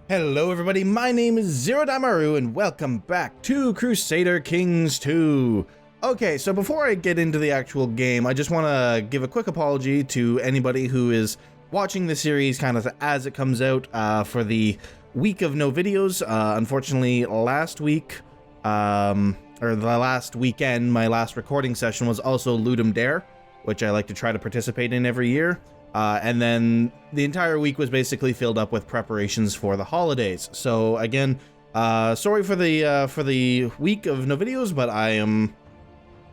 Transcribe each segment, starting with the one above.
Hello everybody, my name is Zerodaimaru and welcome back to Crusader Kings 2. Okay, so before I get into the actual game, I just want to give a quick apology to anybody who is watching the series kind of as it comes out for the week of no videos. Unfortunately, last week, or the last weekend, my last recording session was also Ludum Dare, which I like to try to participate in every year. And then the entire week was basically filled up with preparations for the holidays. So again, sorry for the week of no videos, but I am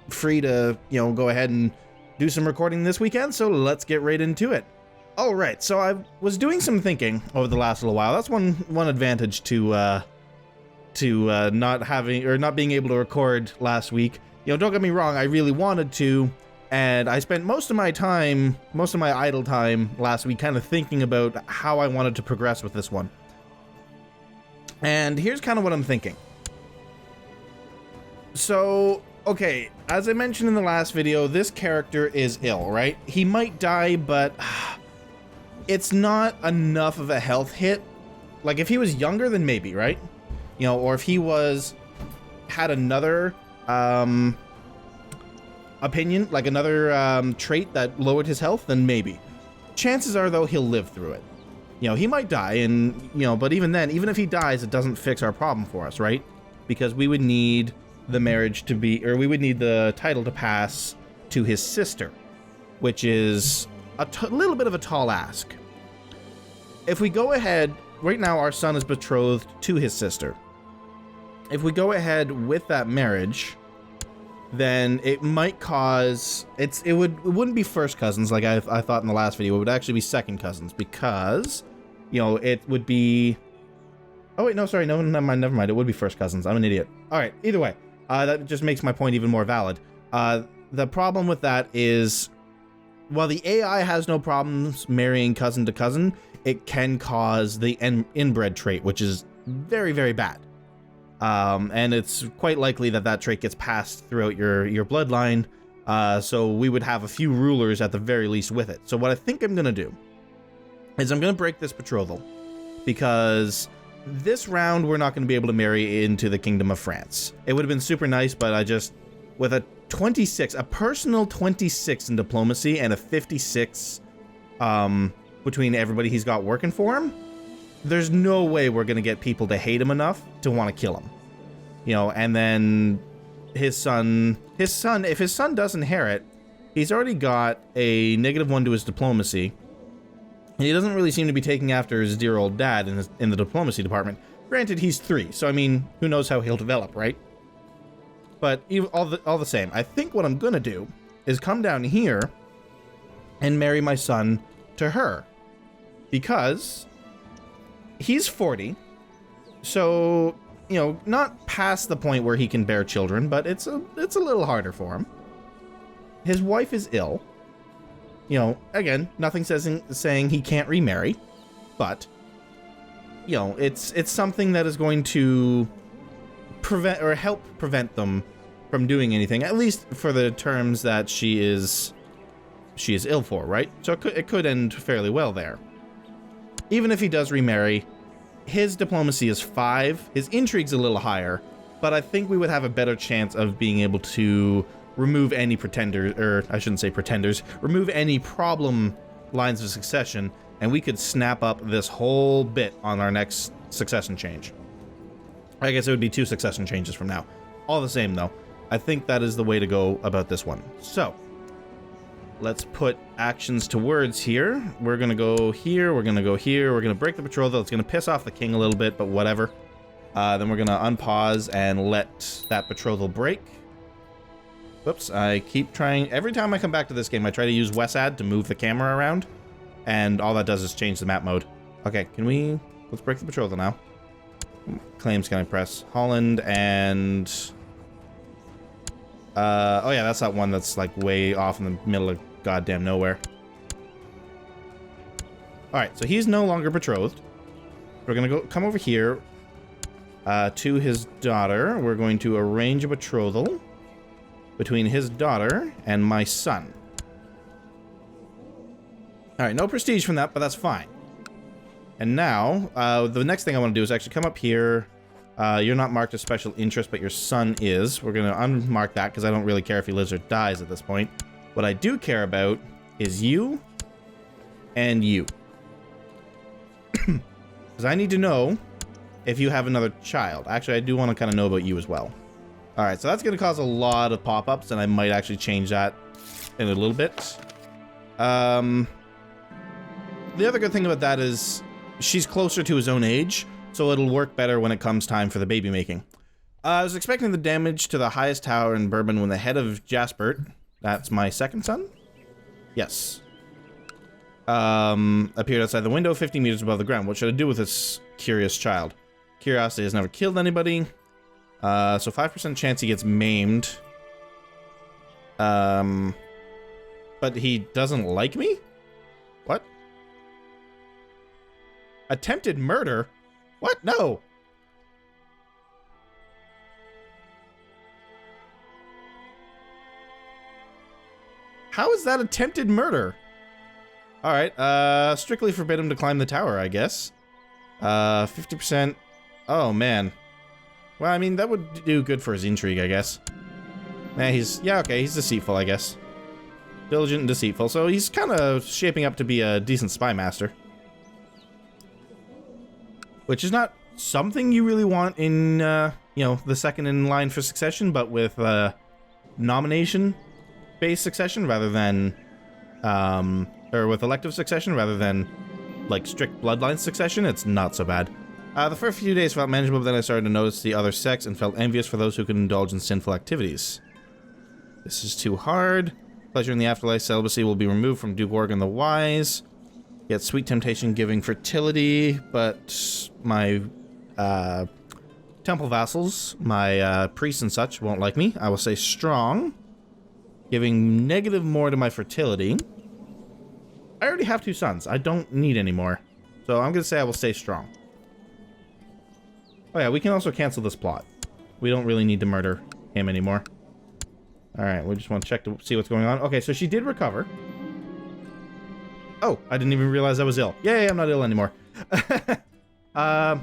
free to, go ahead and do some recording this weekend. So let's get right into it. All right. So I was doing some thinking over the last little while. That's one advantage to not being able to record last week. Don't get me wrong. I really wanted to. And I spent most of my idle time last week kind of thinking about how I wanted to progress with this one. And here's kind of what I'm thinking. So, okay, as I mentioned in the last video, this character is ill, right? He might die, but it's not enough of a health hit. Like, if he was younger, then maybe, right? Or if he had another, opinion, like another trait that lowered his health, then maybe. Chances are, though, he'll live through it. He might die, and, but even then, even if he dies, it doesn't fix our problem for us, right? Because we would need the marriage to be, or we would need the title to pass to his sister, which is a little bit of a tall ask. If we go ahead, right now our son is betrothed to his sister. If we go ahead with that marriage, then it might cause it wouldn't be first cousins like I thought in the last video. It would actually be second cousins because it would be, oh wait, no, sorry, no, never mind, it would be first cousins. I'm an idiot. All right, either way, that just makes my point even more valid. The problem with that is, while the AI has no problems marrying cousin to cousin, it can cause the inbred trait, which is very, very bad. And it's quite likely that trait gets passed throughout your bloodline, so we would have a few rulers at the very least with it. So what I think I'm going to do is I'm going to break this betrothal, because this round we're not going to be able to marry into the Kingdom of France. It would have been super nice, but with a 26, a personal 26 in diplomacy and a 56 between everybody he's got working for him, there's no way we're going to get people to hate him enough to want to kill him. And then his son, if his son does inherit, he's already got a -1 to his diplomacy. And he doesn't really seem to be taking after his dear old dad in the diplomacy department. Granted, he's 3, so I mean, who knows how he'll develop, right? But all the same, I think what I'm going to do is come down here and marry my son to her. Because he's 40, so, not past the point where he can bear children, but it's a little harder for him. His wife is ill. Again, nothing saying he can't remarry, but, it's something that is going to prevent or help prevent them from doing anything, at least for the terms that she is ill for, right? So it could end fairly well there. Even if he does remarry, his diplomacy is 5. His intrigue's a little higher, but I think we would have a better chance of being able to remove any pretenders, or I shouldn't say pretenders, remove any problem lines of succession, and we could snap up this whole bit on our next succession change. I guess it would be 2 succession changes from now. All the same, though, I think that is the way to go about this one. So let's put actions to words here. We're going to go here. We're going to go here. We're going to break the betrothal. It's going to piss off the king a little bit, but whatever. Then we're going to unpause and let that betrothal break. Whoops. I keep trying. Every time I come back to this game, I try to use WESAD to move the camera around, and all that does is change the map mode. Okay, let's break the betrothal now. Claims can I press? Holland and... oh yeah, that's that one that's like way off in the middle of goddamn nowhere. Alright, so he's no longer betrothed. We're gonna come over here to his daughter. We're going to arrange a betrothal between his daughter and my son. Alright, no prestige from that, but that's fine. And now, the next thing I want to do is actually come up here. You're not marked as special interest, but your son is. We're going to unmark that because I don't really care if he lives or dies at this point. What I do care about is you and you. Because I need to know if you have another child. Actually, I do want to kind of know about you as well. All right, so that's going to cause a lot of pop-ups, and I might actually change that in a little bit. The other good thing about that is she's closer to his own age, so it'll work better when it comes time for the baby making. I was expecting the damage to the highest tower in Bourbon when the head of Jaspert, that's my second son? Yes. Appeared outside the window 50 meters above the ground. What should I do with this curious child? Curiosity has never killed anybody. So 5% chance he gets maimed. But he doesn't like me? What? Attempted murder? What? No. How is that attempted murder? Alright, strictly forbid him to climb the tower, I guess. 50%. Oh, man. Well, I mean, that would do good for his intrigue, I guess. Yeah, okay, he's deceitful, I guess. Diligent and deceitful, so he's kind of shaping up to be a decent spy master. Which is not something you really want in, you know, the second in line for succession, but with, nomination-based succession rather than, or with elective succession rather than, like, strict bloodline succession, it's not so bad. The first few days felt manageable, but then I started to notice the other sex and felt envious for those who could indulge in sinful activities. This is too hard. Pleasure in the afterlife, celibacy will be removed from Duke Organ the Wise. Yet sweet temptation giving fertility, but my temple vassals, my priests and such, won't like me. I will say strong, giving negative more to my fertility. I already have 2 sons. I don't need any more. So I'm going to say I will stay strong. Oh yeah, we can also cancel this plot. We don't really need to murder him anymore. Alright, we just want to check to see what's going on. Okay, so she did recover. Oh, I didn't even realize I was ill. Yay, I'm not ill anymore. I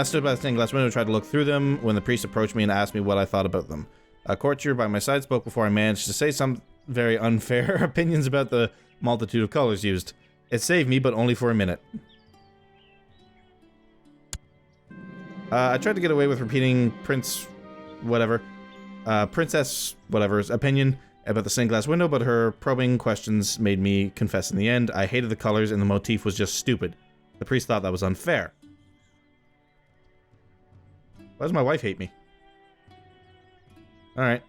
stood by the stained glass window and tried to look through them when the priest approached me and asked me what I thought about them. A courtier by my side spoke before I managed to say some very unfair opinions about the multitude of colors used. It saved me, but only for a minute. I tried to get away with repeating Princess whatever's opinion about the stained glass window, but her probing questions made me confess in the end. I hated the colors and the motif was just stupid. The priest thought that was unfair. Why does my wife hate me? Alright.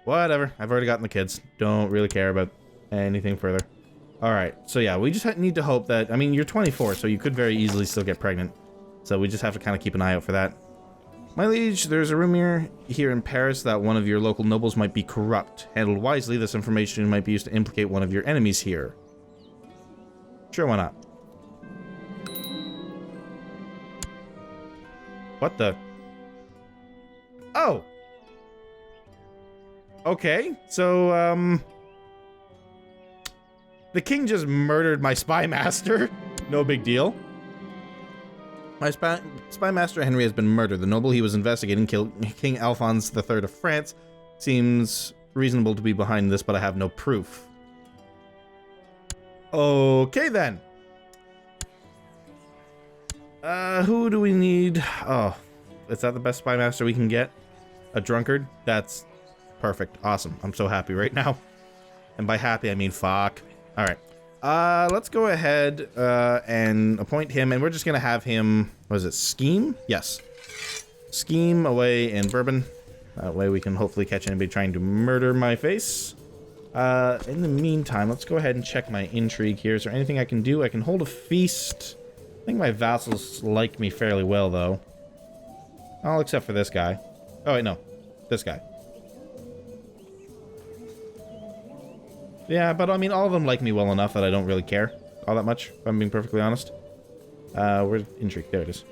Whatever. I've already gotten the kids. Don't really care about anything further. Alright, so yeah, we just need to hope that... I mean, you're 24, so you could very easily still get pregnant. So we just have to kind of keep an eye out for that. My liege, there's a rumor here in Paris that one of your local nobles might be corrupt. Handled wisely, this information might be used to implicate one of your enemies here. Sure, why not? What the... Oh! Okay, so, the king just murdered my spy master. No big deal. My spy master Henry has been murdered. The noble he was investigating killed King Alphonse III of France. Seems reasonable to be behind this, but I have no proof. Okay, then. Who do we need? Oh, is that the best spy master we can get? A drunkard? That's perfect. Awesome. I'm so happy right now. And by happy, I mean fuck. All right. Let's go ahead and appoint him, and we're just gonna have him. What is it? Scheme? Yes. Scheme away in Bourbon. That way we can hopefully catch anybody trying to murder my face. In the meantime, let's go ahead and check my intrigue here. Is there anything I can do? I can hold a feast. I think my vassals like me fairly well, though. All except for this guy. Oh, wait, no. This guy. Yeah, but I mean, all of them like me well enough that I don't really care all that much, if I'm being perfectly honest. Where's intrigue? There it is.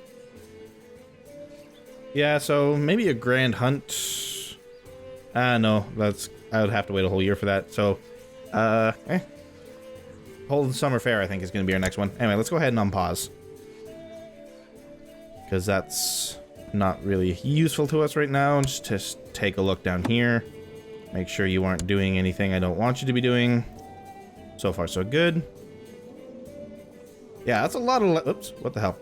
Yeah, so maybe a grand hunt. No, I would have to wait a whole year for that, so, Hold Summer Fair, I think, is going to be our next one. Anyway, let's go ahead and unpause. Because that's not really useful to us right now. Just take a look down here. Make sure you aren't doing anything I don't want you to be doing. So far, so good. Yeah, that's a lot of... Oops, what the hell?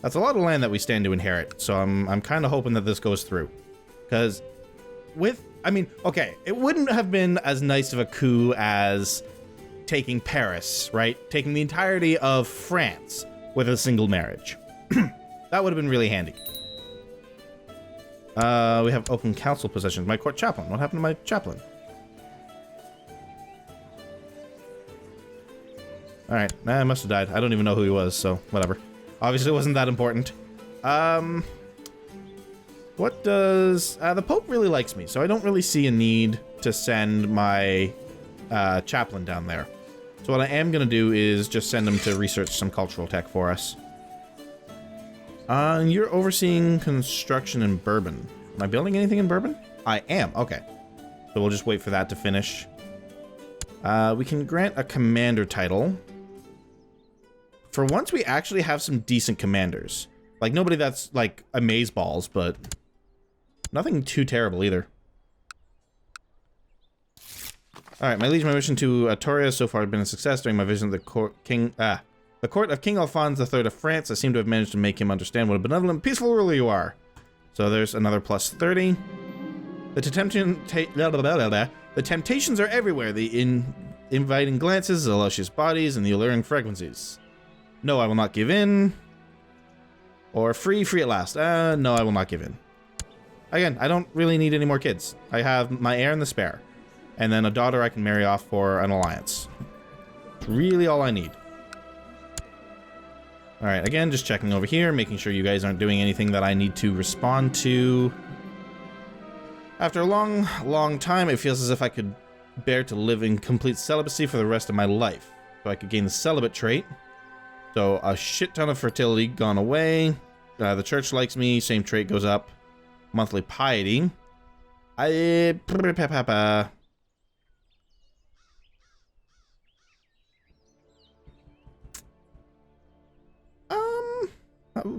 That's a lot of land that we stand to inherit. So I'm kind of hoping that this goes through. Because with... I mean, okay, it wouldn't have been as nice of a coup as taking Paris, right? Taking the entirety of France with a single marriage. That would have been really handy. We have open council possessions. My court chaplain. What happened to my chaplain? Alright, I must have died. I don't even know who he was, so whatever. Obviously it wasn't that important. What does... the Pope really likes me, so I don't really see a need to send my chaplain down there. So what I am going to do is just send him to research some cultural tech for us. You're overseeing construction in Bourbon. Am I building anything in Bourbon? I am, okay. So we'll just wait for that to finish. We can grant a commander title. For once, we actually have some decent commanders. Like, nobody that's, like, amazeballs, but nothing too terrible either. Alright, my liege, my mission to Atoria has so far been a success. During my visit of the court of King Alphonse III of France, I seem to have managed to make him understand what a benevolent, peaceful ruler you are. So there's another plus 30. The temptations are everywhere. The inviting glances, the luscious bodies, and the alluring frequencies. No, I will not give in. Or free at last. No, I will not give in. Again, I don't really need any more kids. I have my heir and the spare. And then a daughter I can marry off for an alliance. It's really all I need. Alright, again, just checking over here, making sure you guys aren't doing anything that I need to respond to. After a long time, it feels as if I could bear to live in complete celibacy for the rest of my life. So I could gain the celibate trait. So a shit ton of fertility gone away. The church likes me, same trait goes up. Monthly piety.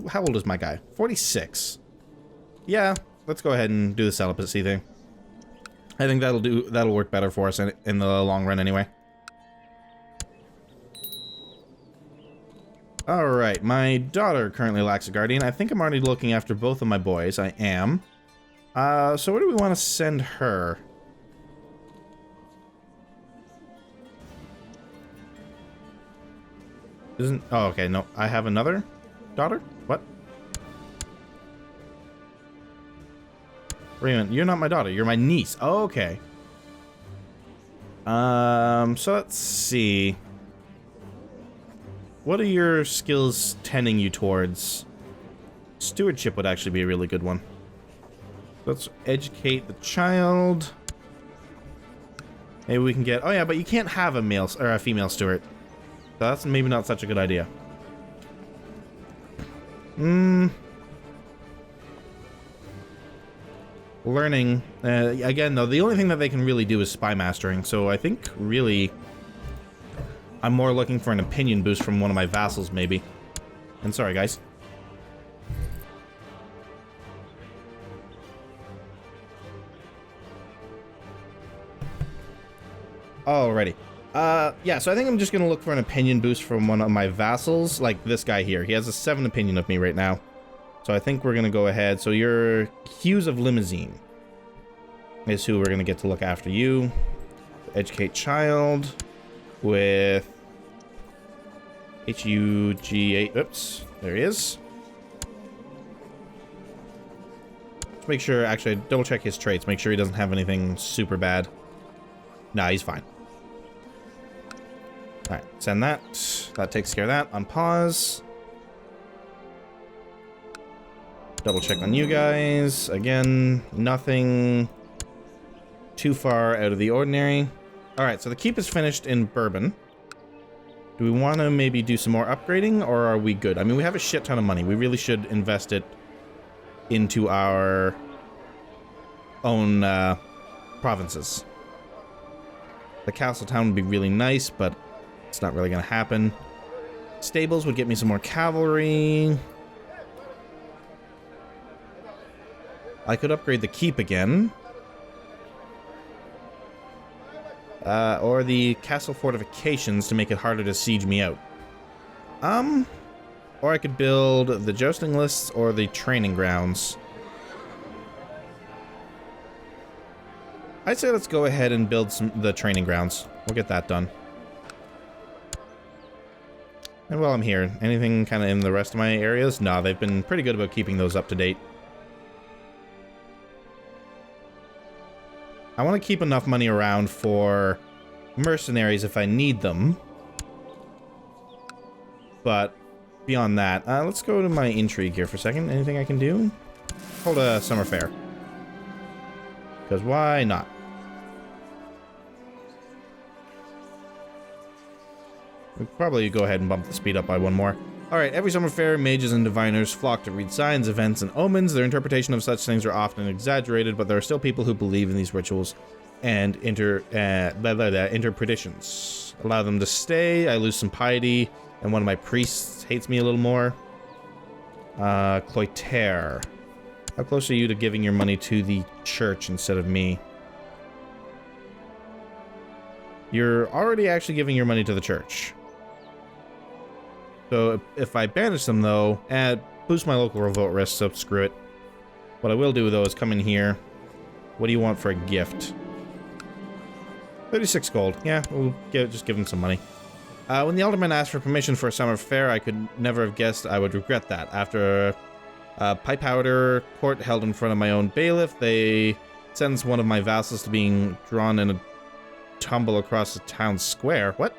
How old is my guy? 46. Yeah, let's go ahead and do the celibacy thing. I think that'll work better for us in the long run anyway. Alright, my daughter currently lacks a guardian. I think I'm already looking after both of my boys. I am. So where do we want to send her? Oh, okay, no. I have another daughter? What? Wait a minute, you're not my daughter, you're my niece. Oh, okay. So let's see. What are your skills tending you towards? Stewardship would actually be a really good one. Let's educate the child. Maybe we can get... Oh yeah, but you can't have a male or a female steward. So that's maybe not such a good idea. Learning. Again, though, the only thing that they can really do is spy mastering. So I think, really, I'm more looking for an opinion boost from one of my vassals, maybe. And sorry, guys. Alrighty. Yeah, so I think I'm just going to look for an opinion boost from one of my vassals, like this guy here. He has a 7 opinion of me right now. So I think we're going to go ahead. So your Hughes of Limousine is who we're going to get to look after you. Educate child with HUG8. Oops, there he is. Let's make sure, actually, double check his traits. Make sure he doesn't have anything super bad. Nah, he's fine. Alright, send that. That takes care of that. Unpause. Double check on you guys. Again, nothing too far out of the ordinary. Alright, so the keep is finished in Bourbon. Do we want to maybe do some more upgrading, or are we good? I mean, we have a shit ton of money. We really should invest it into our own provinces. The castle town would be really nice, but It's not really going to happen. Stables would get me some more cavalry. I could upgrade the keep again. Or the castle fortifications to make it harder to siege me out. Or I could build the jousting lists or the training grounds. I'd say let's go ahead and build the training grounds. We'll get that done. And while I'm here, anything kind of in the rest of my areas? No, they've been pretty good about keeping those up to date. I want to keep enough money around for mercenaries if I need them. But beyond that, let's go to my intrigue here for a second. Anything I can do? Hold a summer fair. Because why not? We'll probably go ahead and bump the speed up by one more. Alright, every summer fair, mages and diviners flock to read signs, events, and omens. Their interpretation of such things are often exaggerated, but there are still people who believe in these rituals and interpretations. Allow them to stay. I lose some piety, and one of my priests hates me a little more. Cloitaire. How close are you to giving your money to the church instead of me? You're already actually giving your money to the church. So if I banish them, though, boost my local revolt risk, so screw it. What I will do, though, is come in here. What do you want for a gift? 36 gold. Yeah, we'll just give them some money. When the alderman asked for permission for a summer fair, I could never have guessed I would regret that. After a pipe powder court held in front of my own bailiff, they sentenced one of my vassals to being drawn in a tumble across the town square. What?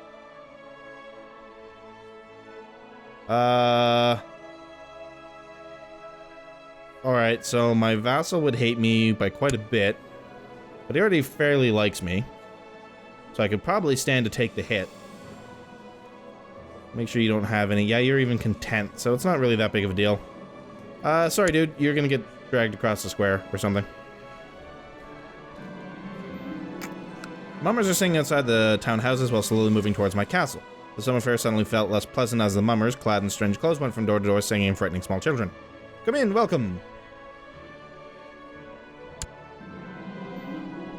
Alright, so my vassal would hate me by quite a bit, but he already fairly likes me. So I could probably stand to take the hit. Make sure you don't have any. Yeah, you're even content, so it's not really that big of a deal. Sorry, dude, you're gonna get dragged across the square or something. Mummers are singing outside the town houses while slowly moving towards my castle. The summer fair suddenly felt less pleasant as the mummers, clad in strange clothes, went from door to door singing and frightening small children. Come in, welcome!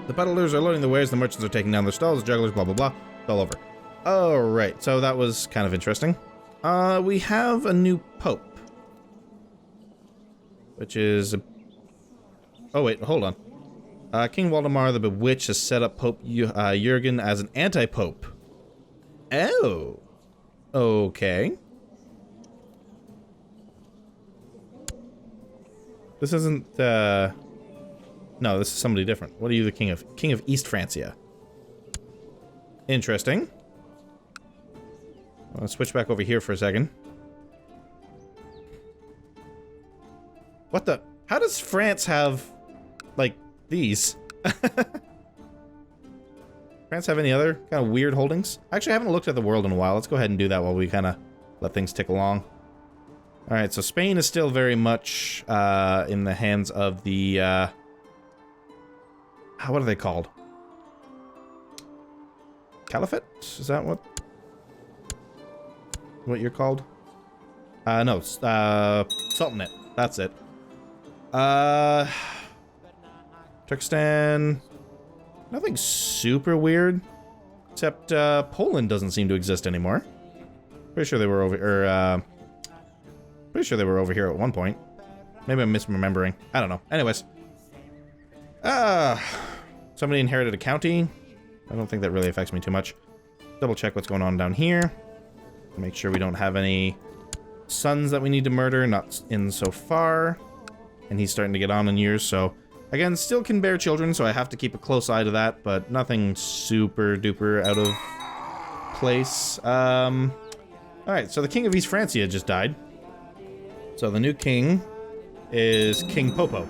The peddlers are loading the wares, the merchants are taking down their stalls, the jugglers, blah blah blah. It's all over. Alright, so that was kind of interesting. We have a new pope. Which is... Oh wait, hold on. King Waldemar the Bewitched has set up Pope Jurgen as an anti-pope. Oh. Okay. This isn't, No, this is somebody different. What are you the king of? King of East Francia. Interesting. I'll switch back over here for a second. What the? How does France have, like, these? France have any other kind of weird holdings? Actually, I haven't looked at the world in a while. Let's go ahead and do that while we kind of let things tick along. Alright, so Spain is still very much in the hands of the... what are they called? Caliphate? Is that what you're called? No, Sultanate. That's it. Turkestan... Nothing super weird. Except, Poland doesn't seem to exist anymore. Pretty sure they were over... pretty sure they were over here at one point. Maybe I'm misremembering. I don't know. Anyways. Somebody inherited a county. I don't think that really affects me too much. Double check what's going on down here. Make sure we don't have any sons that we need to murder. Not in so far. And he's starting to get on in years, so... Again, still can bear children, so I have to keep a close eye to that, but nothing super duper out of place. Alright, so the King of East Francia just died. So the new king is King Popo.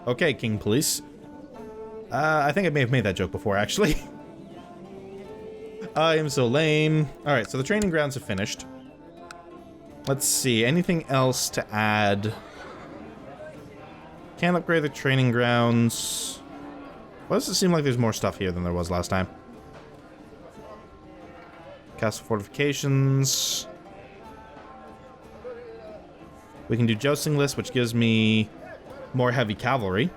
Okay, King Police. I think I may have made that joke before, actually. I am so lame. Alright, so the training grounds have finished. Let's see, anything else to add? Can't upgrade the training grounds. Why does it seem like there's more stuff here than there was last time? Castle fortifications. We can do jousting list, which gives me more heavy cavalry,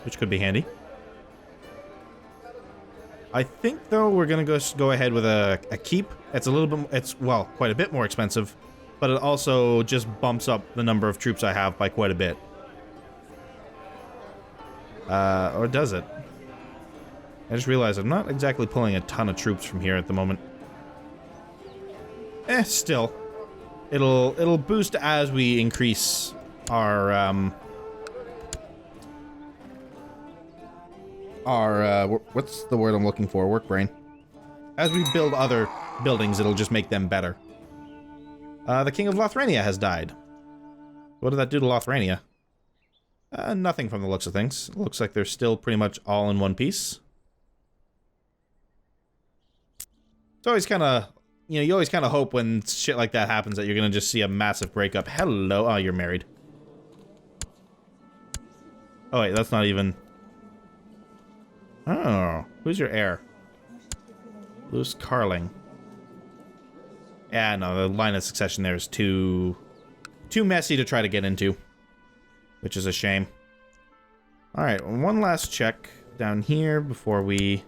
which could be handy. I think, though, we're going to go ahead with a keep. It's a little bit, it's, well, quite a bit more expensive, but it also just bumps up the number of troops I have by quite a bit. Or does it? I just realized I'm not exactly pulling a ton of troops from here at the moment. Still. It'll boost as we increase our, what's the word I'm looking for? Work brain. As we build other buildings, it'll just make them better. The King of Lothrania has died. What did that do to Lothrania? Nothing from the looks of things. It looks like they're still pretty much all in one piece. It's always kind of, you know, you always kind of hope when shit like that happens that you're going to just see a massive breakup. Hello. Oh, you're married. Oh, wait, that's not even... Oh, who's your heir? Luce Carling. Yeah, no, the line of succession there is too messy to try to get into, which is a shame. All right, one last check down here before we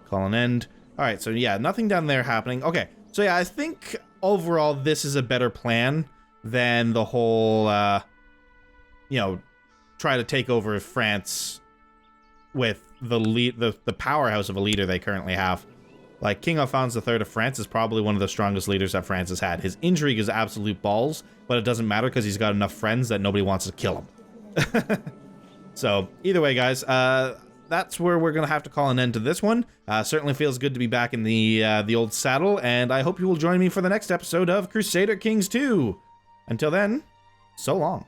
call an end. All right, so yeah, nothing down there happening. Okay, so yeah, I think overall this is a better plan than the whole, you know, try to take over France with the powerhouse of a leader they currently have. Like, King Alphonse III of France is probably one of the strongest leaders that France has had. His intrigue is absolute balls, but it doesn't matter because he's got enough friends that nobody wants to kill him. So, either way, guys, that's where we're going to have to call an end to this one. Certainly feels good to be back in the old saddle, and I hope you will join me for the next episode of Crusader Kings 2. Until then, so long.